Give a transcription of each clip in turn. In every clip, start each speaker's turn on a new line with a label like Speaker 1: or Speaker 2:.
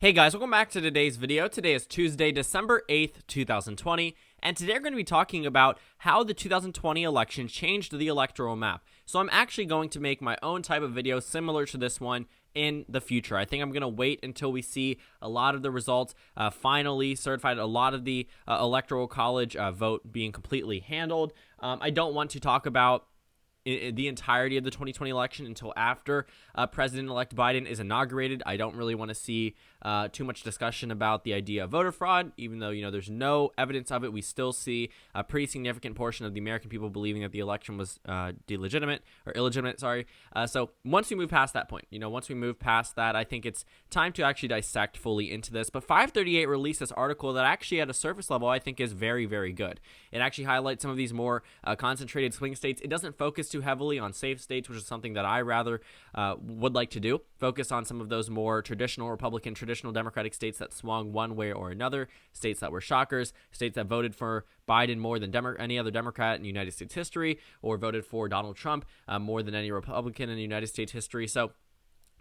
Speaker 1: Hey guys, welcome back to today's video. Today is Tuesday, December 8th, 2020, and today we're going to be talking about how the 2020 election changed the electoral map. So I'm actually going to make my own type of video similar to this one in the future. I think I'm going to wait until we see a lot of the results finally certified, a lot of the Electoral College vote being completely handled. I don't want to talk about the entirety of the 2020 election until after President-elect Biden is inaugurated. I don't really want to see too much discussion about the idea of voter fraud, even though, there's no evidence of it. We still see a pretty significant portion of the American people believing that the election was illegitimate. So once we move past that point, once we move past that, I think it's time to actually dissect fully into this. But 538 released this article that actually at a surface level I think is very, very good. It actually highlights some of these more concentrated swing states. It doesn't focus too heavily on safe states, which is something that I rather would like to do. Focus on some of those more traditional Republican, traditional Democratic states that swung one way or another, states that were shockers, states that voted for Biden more than any other Democrat in United States history, or voted for Donald Trump more than any Republican in United States history. So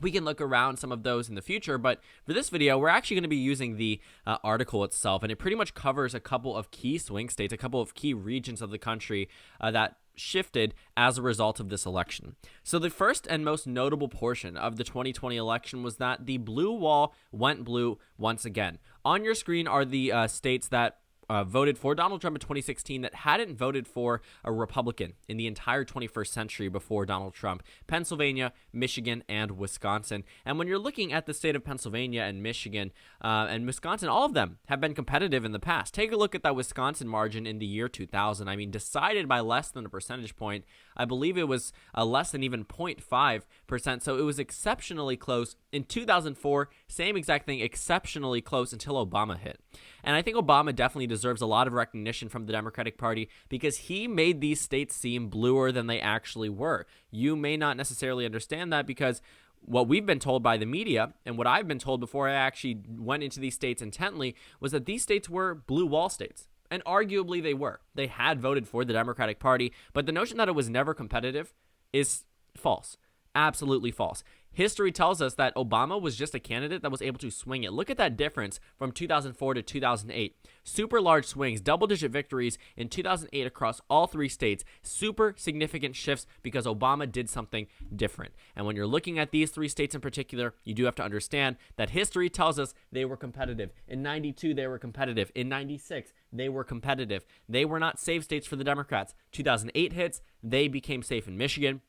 Speaker 1: we can look around some of those in the future, but for this video, we're actually going to be using the article itself, and it pretty much covers a couple of key swing states, a couple of key regions of the country that shifted as a result of this election. So the first and most notable portion of the 2020 election was that the blue wall went blue once again. On your screen are the states that voted for Donald Trump in 2016 that hadn't voted for a Republican in the entire 21st century before Donald Trump: Pennsylvania, Michigan, and Wisconsin. And when you're looking at the state of Pennsylvania and Michigan and Wisconsin, all of them have been competitive in the past. Take a look at that Wisconsin margin in the year 2000. I mean, decided by less than a percentage point. I believe it was less than even 0.5%, so it was exceptionally close. In 2004, same exact thing, exceptionally close until Obama hit. And I think Obama definitely deserves a lot of recognition from the Democratic Party because he made these states seem bluer than they actually were. You may not necessarily understand that because what we've been told by the media and what I've been told before I actually went into these states intently was that these states were blue wall states. And arguably they were. They had voted for the Democratic Party, but the notion that it was never competitive is false. Absolutely false. History tells us that Obama was just a candidate that was able to swing it. Look at that difference from 2004 to 2008. Super large swings, double-digit victories in 2008 across all three states. Super significant shifts because Obama did something different. And when you're looking at these three states in particular, you do have to understand that history tells us they were competitive. In 92, they were competitive. In 96, they were competitive. They were not safe states for the Democrats. 2008 hits, they became safe in Michigan.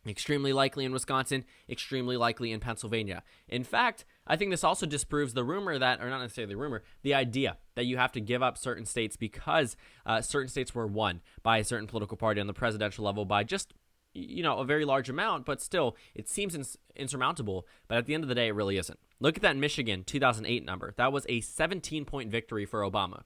Speaker 1: Extremely likely in Wisconsin, extremely likely in Pennsylvania. In fact, I think this also disproves the rumor that, or not necessarily the rumor, the idea that you have to give up certain states because certain states were won by a certain political party on the presidential level by just, a very large amount, but still, it seems insurmountable. But at the end of the day, it really isn't. Look at that Michigan 2008 number. That was a 17-point victory for Obama.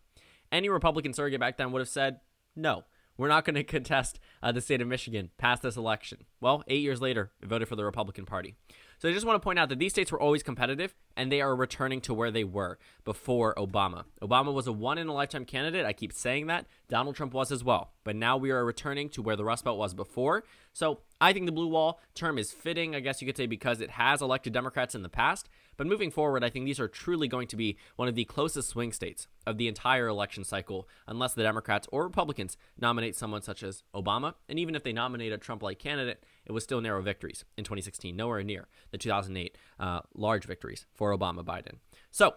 Speaker 1: Any Republican surrogate back then would have said, no. We're not going to contest the state of Michigan past this election. Well, 8 years later, it voted for the Republican Party. So I just want to point out that these states were always competitive, and they are returning to where they were before Obama. Obama was a one-in-a-lifetime candidate. I keep saying that. Donald Trump was as well. But now we are returning to where the Rust Belt was before. So I think the blue wall term is fitting, I guess you could say, because it has elected Democrats in the past. But moving forward, I think these are truly going to be one of the closest swing states of the entire election cycle, unless the Democrats or Republicans nominate someone such as Obama. And even if they nominate a Trump-like candidate, it was still narrow victories in 2016, nowhere near the 2008 large victories for Obama Biden. So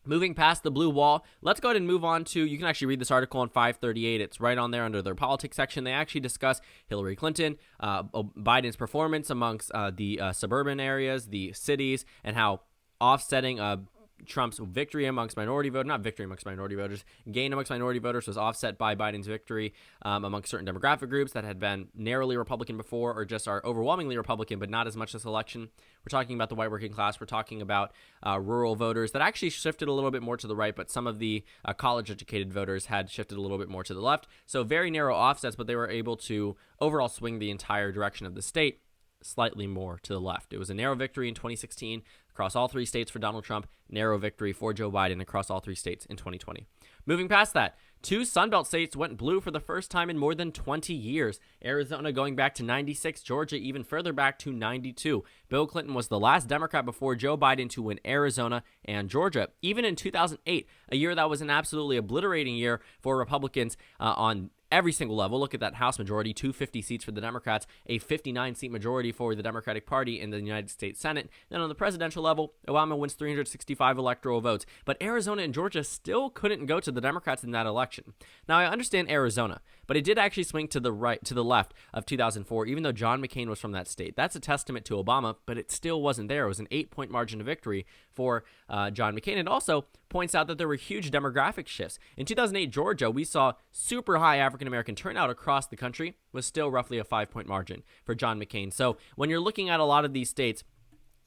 Speaker 1: moving past the blue wall, let's go ahead and move on to, you can actually read this article on 538. It's right on there under their politics section. They actually discuss Hillary Clinton, Biden's performance amongst the suburban areas, the cities, and how offsetting Trump's victory amongst minority voters, not victory amongst minority voters, gain amongst minority voters was offset by Biden's victory amongst certain demographic groups that had been narrowly Republican before or just are overwhelmingly Republican, but not as much this election. We're talking about the white working class. We're talking about rural voters that actually shifted a little bit more to the right, but some of the college-educated voters had shifted a little bit more to the left. So very narrow offsets, but they were able to overall swing the entire direction of the state slightly more to the left. It was a narrow victory in 2016 across all three states for Donald Trump, narrow victory for Joe Biden across all three states in 2020. Moving past that, 2 Sunbelt states went blue for the first time in more than 20 years. Arizona going back to 96, Georgia even further back to 92. Bill Clinton was the last Democrat before Joe Biden to win Arizona and Georgia. Even in 2008, a year that was an absolutely obliterating year for Republicans on every single level. Look at that House majority, 250 seats for the Democrats, a 59-seat majority for the Democratic Party in the United States Senate. Then on the presidential level, Obama wins 365 electoral votes. But Arizona and Georgia still couldn't go to the Democrats in that election. Now, I understand Arizona, but it did actually swing to the left of 2004, even though John McCain was from that state. That's a testament to Obama, but it still wasn't there. It was an 8-point margin of victory for John McCain. It also points out that there were huge demographic shifts. In 2008, Georgia, we saw super high African-American turnout across the country, was still roughly a 5-point margin for John McCain. So when you're looking at a lot of these states,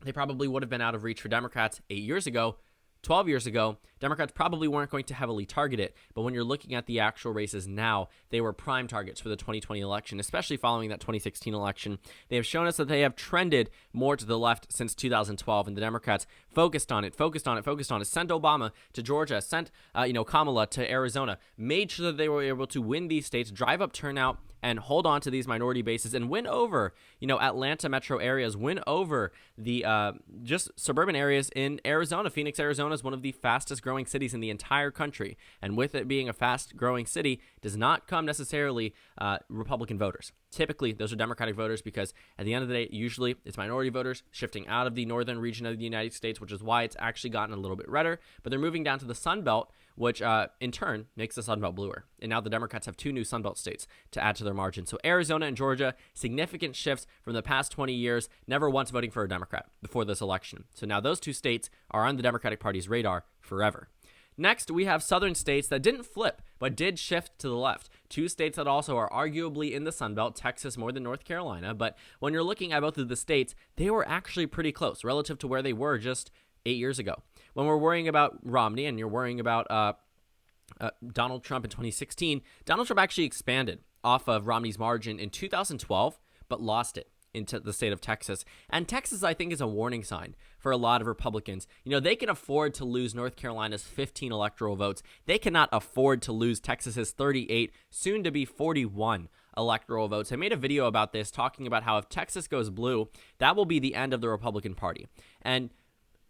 Speaker 1: they probably would have been out of reach for Democrats 8 years ago. 12 years ago, Democrats probably weren't going to heavily target it, but when you're looking at the actual races now, they were prime targets for the 2020 election, especially following that 2016 election. They have shown us that they have trended more to the left since 2012, and the Democrats focused on it, sent Obama to Georgia, sent Kamala to Arizona, made sure that they were able to win these states, drive up turnout, and hold on to these minority bases and win over, Atlanta metro areas, win over the just suburban areas in Arizona. Phoenix, Arizona is one of the fastest growing cities in the entire country. And with it being a fast growing city, does not come necessarily Republican voters. Typically, those are Democratic voters because at the end of the day, usually it's minority voters shifting out of the northern region of the United States, which is why it's actually gotten a little bit redder. But they're moving down to the Sun Belt, which in turn makes the Sun Belt bluer. And now the Democrats have 2 new Sun Belt states to add to their margin. So Arizona and Georgia, significant shifts from the past 20 years, never once voting for a Democrat before this election. So now those 2 states are on the Democratic Party's radar forever. Next, we have southern states that didn't flip, but did shift to the left. 2 states that also are arguably in the Sun Belt, Texas more than North Carolina. But when you're looking at both of the states, they were actually pretty close relative to where they were just 8 years ago. When we're worrying about Romney and you're worrying about Donald Trump in 2016, Donald Trump actually expanded off of Romney's margin in 2012, but lost it into the state of Texas. And Texas, I think, is a warning sign for a lot of Republicans. They can afford to lose North Carolina's 15 electoral votes. They cannot afford to lose Texas's 38, soon to be 41 electoral votes. I made a video about this talking about how if Texas goes blue, that will be the end of the Republican Party. And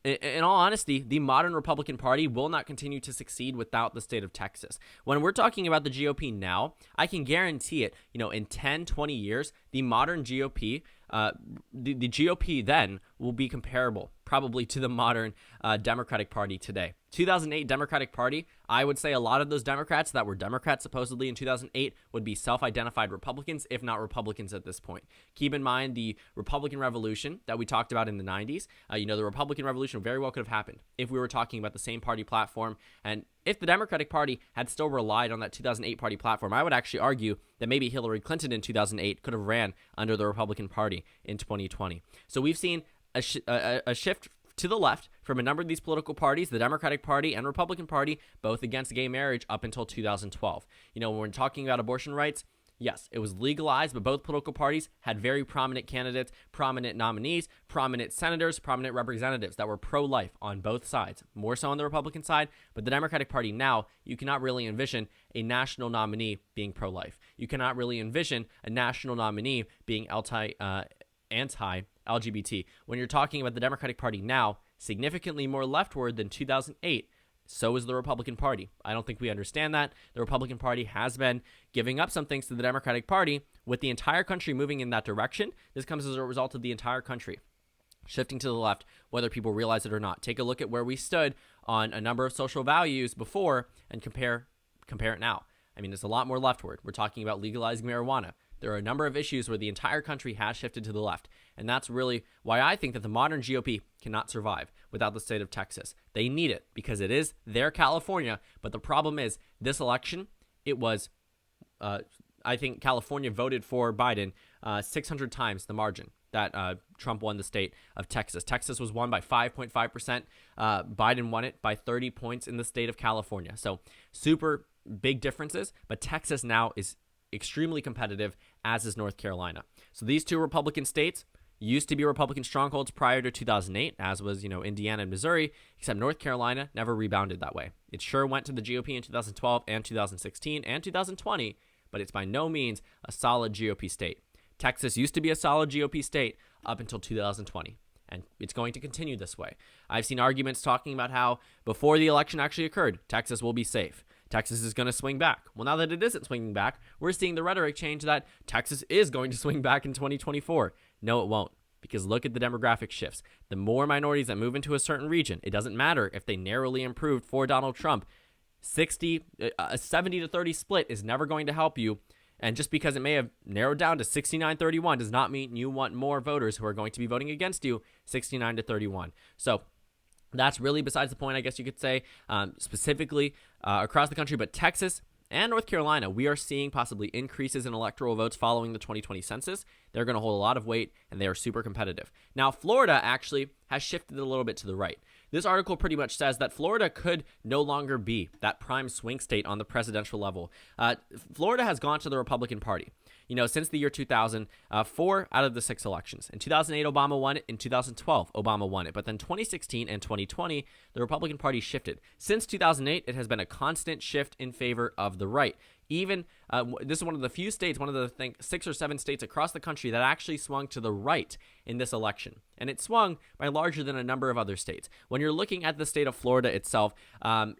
Speaker 1: in all honesty, the modern Republican Party will not continue to succeed without the state of Texas. When we're talking about the GOP now, I can guarantee it, in 10, 20 years, the modern GOP, the GOP then will be comparable probably to the modern Democratic Party today. 2008 Democratic Party, I would say a lot of those Democrats that were Democrats supposedly in 2008 would be self-identified Republicans, if not Republicans at this point. Keep in mind the Republican Revolution that we talked about in the 90s. The Republican Revolution very well could have happened if we were talking about the same party platform. And if the Democratic Party had still relied on that 2008 party platform, I would actually argue that maybe Hillary Clinton in 2008 could have ran under the Republican Party in 2020. So we've seen a shift to the left from a number of these political parties, the Democratic Party and Republican Party, both against gay marriage up until 2012. When we're talking about abortion rights, yes, it was legalized, but both political parties had very prominent candidates, prominent nominees, prominent senators, prominent representatives that were pro-life on both sides, more so on the Republican side. But the Democratic Party now, you cannot really envision a national nominee being pro-life. You cannot really envision a national nominee being anti-LGBT. When you're talking about the Democratic Party now, significantly more leftward than 2008, so is the Republican Party. I don't think we understand that. The Republican Party has been giving up some things to the Democratic Party. With the entire country moving in that direction, this comes as a result of the entire country shifting to the left, whether people realize it or not. Take a look at where we stood on a number of social values before and compare it now. It's a lot more leftward. We're talking about legalizing marijuana. There are a number of issues where the entire country has shifted to the left. And that's really why I think that the modern GOP cannot survive without the state of Texas. They need it because it is their California. But the problem is this election, it was, I think California voted for Biden 600 times the margin that Trump won the state of Texas. Texas was won by 5.5%. Biden won it by 30 points in the state of California. So super big differences. But Texas now is extremely competitive, as is North Carolina. So these 2 Republican states, used to be Republican strongholds prior to 2008, as was, Indiana and Missouri, except North Carolina never rebounded that way. It sure went to the GOP in 2012 and 2016 and 2020, but it's by no means a solid GOP state. Texas used to be a solid GOP state up until 2020, and it's going to continue this way. I've seen arguments talking about how before the election actually occurred, Texas will be safe. Texas is going to swing back. Well, now that it isn't swinging back, we're seeing the rhetoric change that Texas is going to swing back in 2024. No, it won't, because look at the demographic shifts. The more minorities that move into a certain region, it doesn't matter if they narrowly improved for Donald Trump. A 70 to 30 split is never going to help you. And just because it may have narrowed down to 69-31 does not mean you want more voters who are going to be voting against you 69 to 31. So that's really besides the point, I guess you could say, specifically across the country. But Texas and North Carolina, we are seeing possibly increases in electoral votes following the 2020 census. They're going to hold a lot of weight, and they are super competitive. Now, Florida actually has shifted a little bit to the right. This article pretty much says that Florida could no longer be that prime swing state on the presidential level. Florida has gone to the Republican Party. Since the year 2000, 4 out of the 6 elections. In 2008, Obama won it. In 2012, Obama won it. But then 2016 and 2020, the Republican Party shifted. Since 2008, it has been a constant shift in favor of the right. Even this is one of the few states, one of the 6 or 7 states across the country that actually swung to the right in this election. And it swung by larger than a number of other states. When you're looking at the state of Florida itself,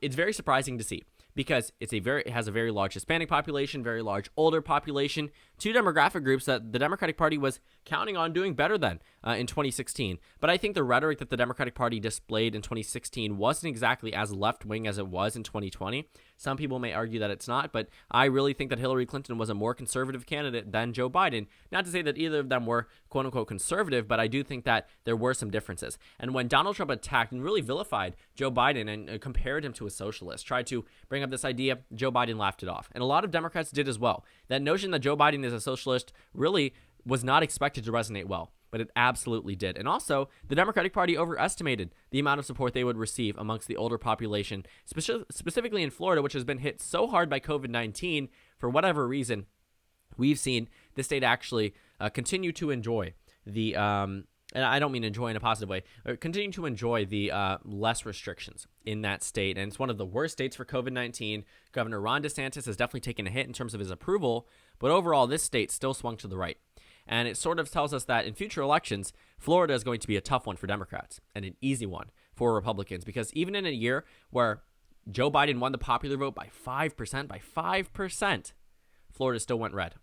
Speaker 1: it's very surprising to see, because it has a very large Hispanic population, very large older population, 2 demographic groups that the Democratic Party was counting on doing better than in 2016. But I think the rhetoric that the Democratic Party displayed in 2016 wasn't exactly as left-wing as it was in 2020. Some people may argue that it's not, but I really think that Hillary Clinton was a more conservative candidate than Joe Biden. Not to say that either of them were quote-unquote conservative, but I do think that there were some differences. And when Donald Trump attacked and really vilified Joe Biden and compared him to a socialist, tried to bring up this idea, Joe Biden laughed it off. And a lot of Democrats did as well. That notion that Joe Biden is a socialist really was not expected to resonate well, but it absolutely did. And also, the Democratic Party overestimated the amount of support they would receive amongst the older population, specifically in Florida, which has been hit so hard by COVID-19 for whatever reason. We've seen the state actually continue to enjoy the, and I don't mean enjoy in a positive way, continue to enjoy the less restrictions in that state. And it's one of the worst states for COVID-19. Governor Ron DeSantis has definitely taken a hit in terms of his approval, but overall, this state still swung to the right. And it sort of tells us that in future elections, Florida is going to be a tough one for Democrats and an easy one for Republicans, because even in a year where Joe Biden won the popular vote by 5%, Florida still went red.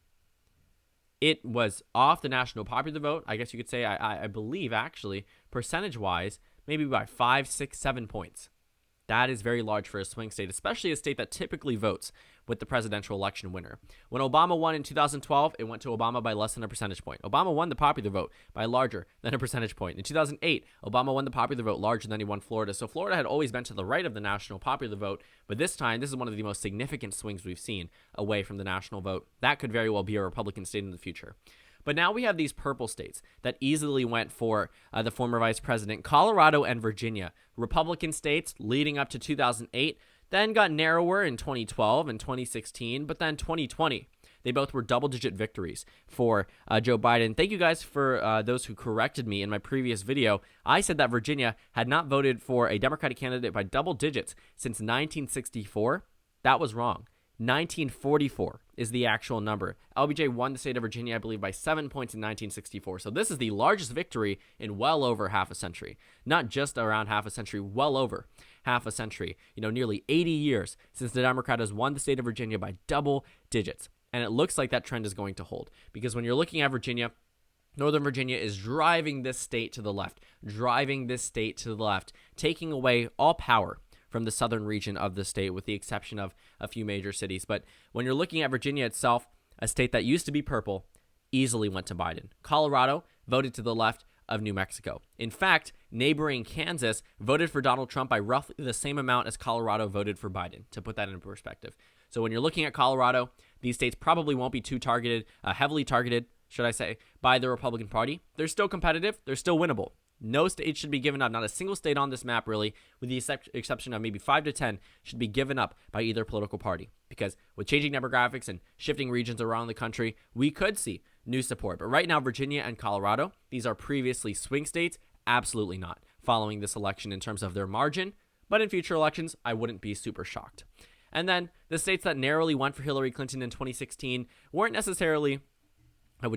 Speaker 1: It was off the national popular vote, I guess you could say, I believe actually, percentage-wise, maybe by 5, 6, 7 points. That is very large for a swing state, especially a state that typically votes with the presidential election winner. When Obama won in 2012, it went to Obama by less than a percentage point. Obama won the popular vote by larger than a percentage point. In 2008, Obama won the popular vote larger than he won Florida. So Florida had always been to the right of the national popular vote, but this time, this is one of the most significant swings we've seen away from the national vote. That could very well be a Republican state in the future. But now we have these purple states that easily went for the former vice president, Colorado and Virginia, Republican states leading up to 2008, then got narrower in 2012 and 2016, but then 2020. They both were double-digit victories for Joe Biden. Thank you guys for those who corrected me in my previous video. I said that Virginia had not voted for a Democratic candidate by double digits since 1964. That was wrong. 1944 is the actual number. LBJ won the state of Virginia, I believe, by 7 points in 1964. So this is the largest victory in well over half a century. Not just around half a century, well over half a century. Nearly 80 years since the Democrat has won the state of Virginia by double digits. And it looks like that trend is going to hold. Because when you're looking at Virginia, Northern Virginia is driving this state to the left, taking away all power from the southern region of the state, with the exception of a few major cities. But when you're looking at Virginia itself, a state that used to be purple, easily went to Biden. Colorado voted to the left of New Mexico. In fact, neighboring Kansas voted for Donald Trump by roughly the same amount as Colorado voted for Biden, to put that in perspective. So when you're looking at Colorado, these states probably won't be too heavily targeted, should I say, by the Republican Party. They're still competitive. They're still winnable. No state should be given up. Not a single state on this map, really, with the exception of maybe 5 to 10, should be given up by either political party. Because with changing demographics and shifting regions around the country, we could see new support. But right now, Virginia and Colorado, these are previously swing states, absolutely not following this election in terms of their margin. But in future elections, I wouldn't be super shocked. And then the states that narrowly went for Hillary Clinton in 2016 weren't necessarily, I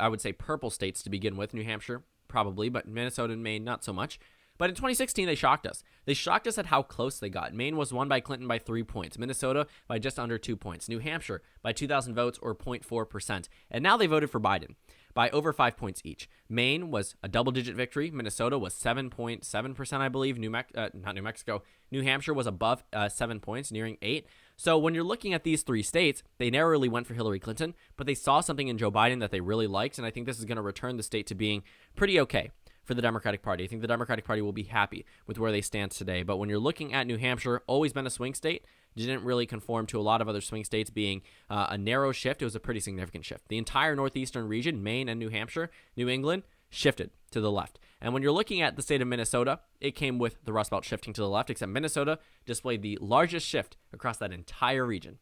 Speaker 1: would say purple states to begin with. New Hampshire, probably, but Minnesota and Maine, not so much. But in 2016, they shocked us. They shocked us at how close they got. Maine was won by Clinton by 3 points. Minnesota by just under 2 points. New Hampshire by 2,000 votes or 0.4%. And now they voted for Biden by over 5 points each. Maine was a double-digit victory. Minnesota was 7.7%, I believe. New Hampshire was above 7 points, nearing 8. So when you're looking at these 3 states, they narrowly went for Hillary Clinton, but they saw something in Joe Biden that they really liked, and I think this is going to return the state to being pretty okay for the Democratic Party. I think the Democratic Party will be happy with where they stand today. But when you're looking at New Hampshire, always been a swing state, didn't really conform to a lot of other swing states being a narrow shift. It was a pretty significant shift. The entire northeastern region, Maine and New Hampshire, New England, shifted to the left. And when you're looking at the state of Minnesota, it came with the Rust Belt shifting to the left, except Minnesota displayed the largest shift across that entire region,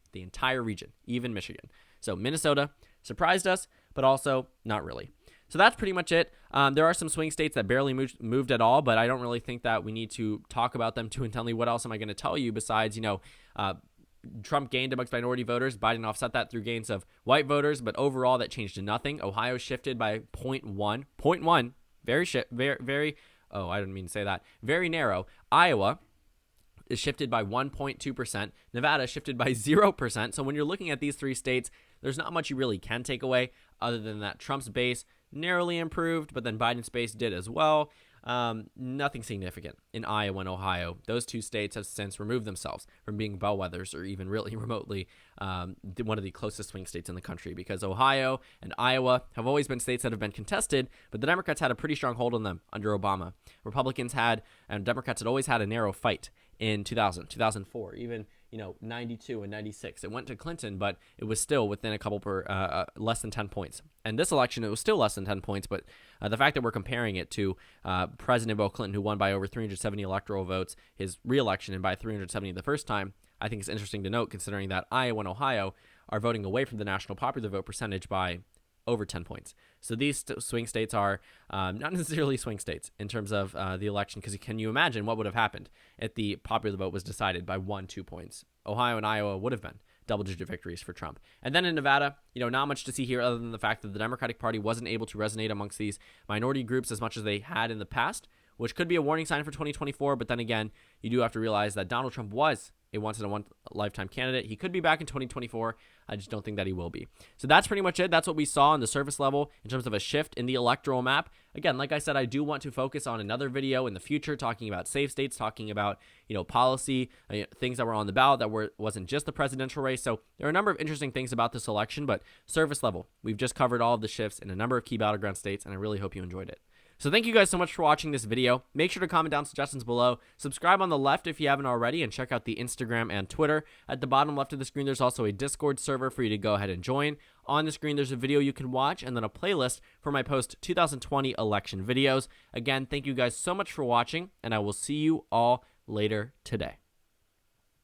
Speaker 1: even Michigan. So Minnesota surprised us, but also not really. So that's pretty much it. There are some swing states that barely moved at all, but I don't really think that we need to talk about them too intently. What else am I going to tell you besides, Trump gained amongst minority voters. Biden offset that through gains of white voters, but overall that changed to nothing. Ohio shifted by 0.1. Very narrow. Iowa is shifted by 1.2%. Nevada shifted by 0%. So when you're looking at these 3 states, there's not much you really can take away other than that Trump's base narrowly improved, but then Biden's base did as well. Nothing significant in Iowa and Ohio. Those 2 states have since removed themselves from being bellwethers or even really remotely one of the closest swing states in the country, because Ohio and Iowa have always been states that have been contested, but the Democrats had a pretty strong hold on them under Obama. Republicans had, and Democrats had always had a narrow fight in 2000, 2004, even 92 and 96. It went to Clinton, but it was still within a couple less than 10 points. And this election, it was still less than 10 points, but the fact that we're comparing it to President Bill Clinton, who won by over 370 electoral votes, his re-election, and by 370 the first time, I think it's interesting to note, considering that Iowa and Ohio are voting away from the national popular vote percentage by over 10 points. So these swing states are not necessarily swing states in terms of the election, because can you imagine what would have happened if the popular vote was decided by 1-2 points? Ohio and Iowa would have been double-digit victories for Trump. And then in Nevada, not much to see here other than the fact that the Democratic Party wasn't able to resonate amongst these minority groups as much as they had in the past, which could be a warning sign for 2024. But then again, you do have to realize that Donald Trump was a once-in-a-lifetime candidate. He could be back in 2024. I just don't think that he will be. So that's pretty much it. That's what we saw on the surface level in terms of a shift in the electoral map. Again, like I said, I do want to focus on another video in the future talking about safe states, talking about, policy, things that were on the ballot that wasn't just the presidential race. So there are a number of interesting things about this election, but surface level, we've just covered all of the shifts in a number of key battleground states, and I really hope you enjoyed it. So thank you guys so much for watching this video. Make sure to comment down suggestions below. Subscribe on the left if you haven't already, and check out the Instagram and Twitter. At the bottom left of the screen, there's also a Discord server for you to go ahead and join. On the screen, there's a video you can watch, and then a playlist for my post-2020 election videos. Again, thank you guys so much for watching, and I will see you all later today.